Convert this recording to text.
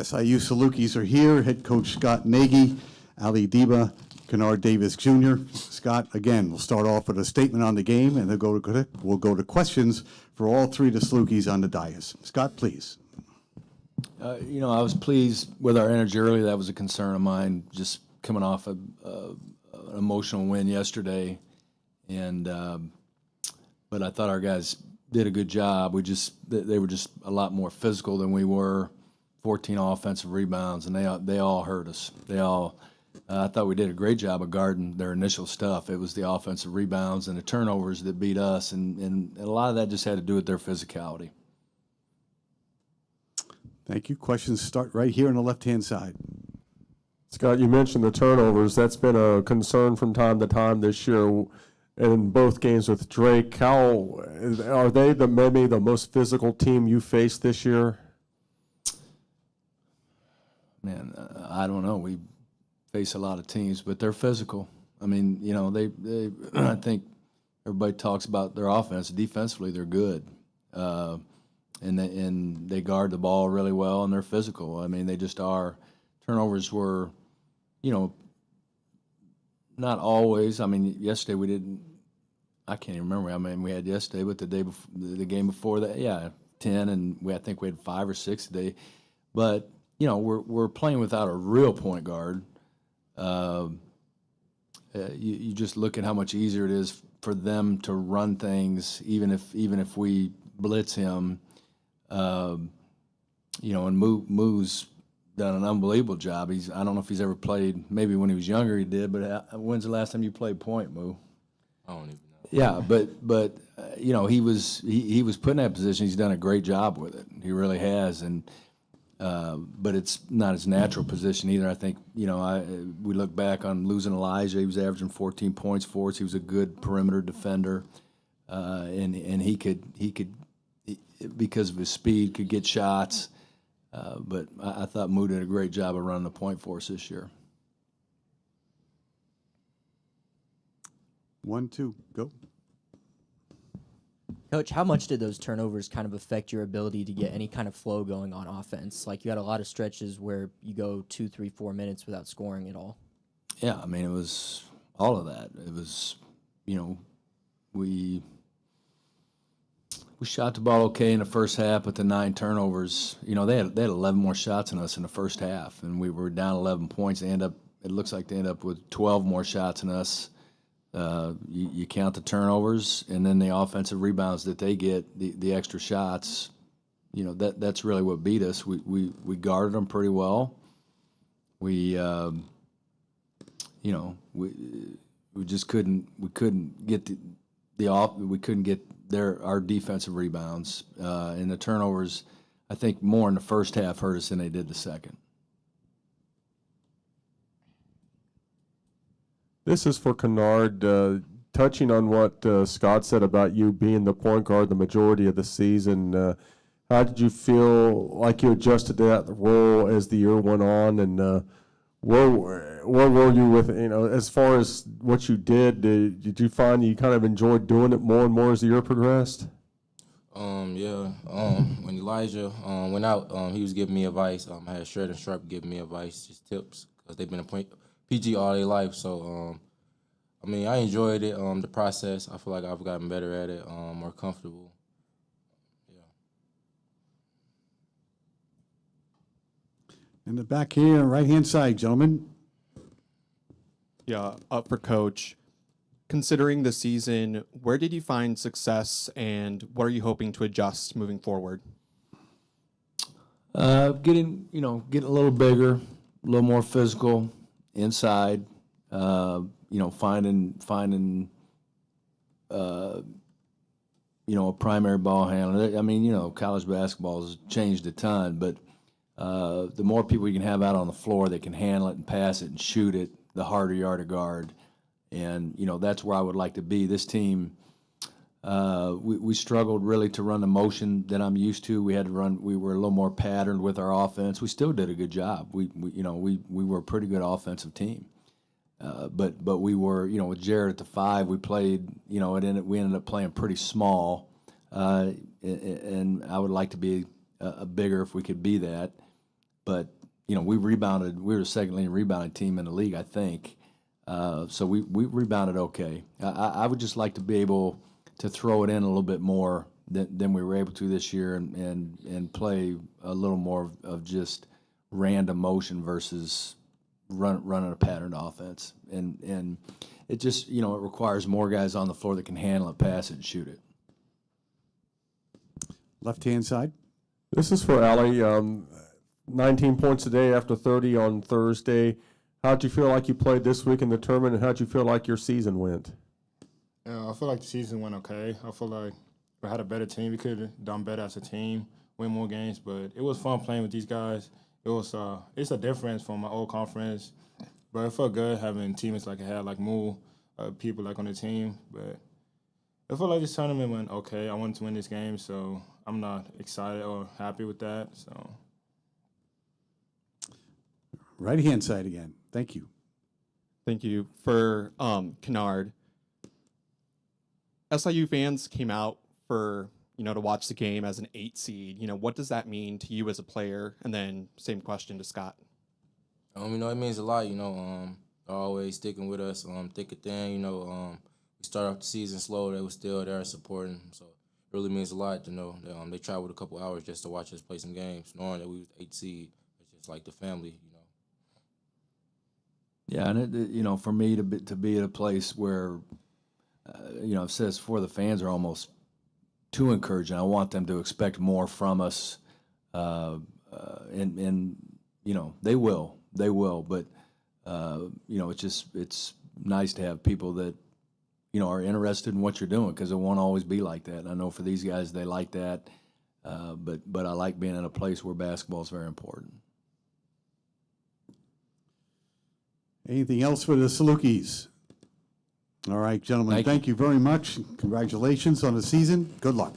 SIU Salukis are here. Head coach Scott Nagy, Ali Deba, Kennard Davis Jr. Scott, again, we'll start off with a statement on the game, and then we'll go to questions for all three of the Salukis on the dais. Scott, please. I was pleased with our energy early. That was a concern of mine, just coming off an emotional win yesterday. But I thought our guys did a good job. They were just a lot more physical than we were. 14 offensive rebounds, and they all hurt us. I thought we did a great job of guarding their initial stuff. It was the offensive rebounds and the turnovers that beat us, and a lot of that just had to do with their physicality. Thank you. Questions start right here on the left-hand side. Scott, you mentioned the turnovers. That's been a concern from time to time this year in both games with Drake. How are they maybe the most physical team you faced this year? Man, I don't know. We face a lot of teams, but they're physical. I mean, they I think everybody talks about their offense. Defensively, they're good. And they guard the ball really well, and they're physical. I mean, they just are. Turnovers were, not always. I mean, yesterday we didn't. I can't even remember how many we had yesterday, but the game before that, yeah, 10, and I think we had 5 or 6 today. But we're playing without a real point guard. You just look at how much easier it is for them to run things, even if we blitz him. And Moo's done an unbelievable job. I don't know if he's ever played. Maybe when he was younger he did. But when's the last time you played point, Moo? I don't even know. Yeah, but he was put in that position. He's done a great job with it. He really has, but it's not his natural position either. I think we look back on losing Elijah. He was averaging 14 points for us. He was a good perimeter defender, and he could because of his speed could get shots. But I thought Moo did a great job of running the point for us this year. 1, 2, go. Coach, how much did those turnovers kind of affect your ability to get any kind of flow going on offense? Like, you had a lot of stretches where you go 2, 3, 4 minutes without scoring at all. Yeah, I mean, it was all of that. It was, we shot the ball okay in the first half, but the 9 turnovers, they had 11 more shots than us in the first half, and we were down 11 points. It looks like they end up with 12 more shots than us. You count the turnovers and then the offensive rebounds that they get, the extra shots. That's really what beat us. We guarded them pretty well. We just couldn't get our defensive rebounds, and the turnovers. I think more in the first half hurt us than they did the second. This is for Kennard. Touching on what Scott said about you being the point guard the majority of the season, how did you feel like you adjusted to that role as the year went on? And where were you with, as far as what you did you find you kind of enjoyed doing it more and more as the year progressed? Yeah. When Elijah went out, he was giving me advice. I had Shred and Sharp giving me advice, just tips, because they've been a PG all their life. So, I enjoyed it, the process. I feel like I've gotten better at it, more comfortable. Yeah. In the back here, right-hand side, gentlemen. Yeah, up for Coach. Considering the season, where did you find success, and what are you hoping to adjust moving forward? Getting a little bigger, a little more physical inside. Finding a primary ball handler. I mean, college basketball has changed a ton, but the more people you can have out on the floor that can handle it and pass it and shoot it, the harder you are to guard. And, that's where I would like to be. This team, we struggled really to run the motion that I'm used to. We were a little more patterned with our offense. We still did a good job. We were a pretty good offensive team. But we were, with Jared at the 5, we played, we ended up playing pretty small. And I would like to be a bigger if we could be that. but we rebounded. We were the second leading rebounding team in the league, I think. So we rebounded okay. I would just like to be able to throw it in a little bit more than we were able to this year, and play a little more of just random motion versus running a patterned offense. And it just it requires more guys on the floor that can handle it, pass it, and shoot it. Left-hand side. This is for Allie. 19 points a day after 30 on Thursday. How'd you feel like you played this week in the tournament, and how'd you feel like your season went? I feel like the season went okay. I feel like we had a better team. We could have done better as a team, win more games, but it was fun playing with these guys. It was it's a difference from my old conference, but it felt good having teammates like I had, like more people like on the team. But I feel like this tournament went okay. I wanted to win this game, so I'm not excited or happy with that. So Right-hand side again. Thank you. Thank you. For Kennard, SIU fans came out for, to watch the game as an 8 seed. What does that mean to you as a player? And then same question to Scott. It means a lot. They're always sticking with us, thick and thin. We started off the season slow. They were still there supporting. So it really means a lot to know that they traveled a couple hours just to watch us play some games, knowing that we was 8 seed. It's just like the family. Yeah, and for me to be at a place where, it says for the fans are almost too encouraging. I want them to expect more from us, and they will, but it's nice to have people that are interested in what you're doing, because it won't always be like that. And I know for these guys they like that, but I like being in a place where basketball is very important. Anything else for the Salukis? All right, gentlemen, thank you very much. Congratulations on the season. Good luck.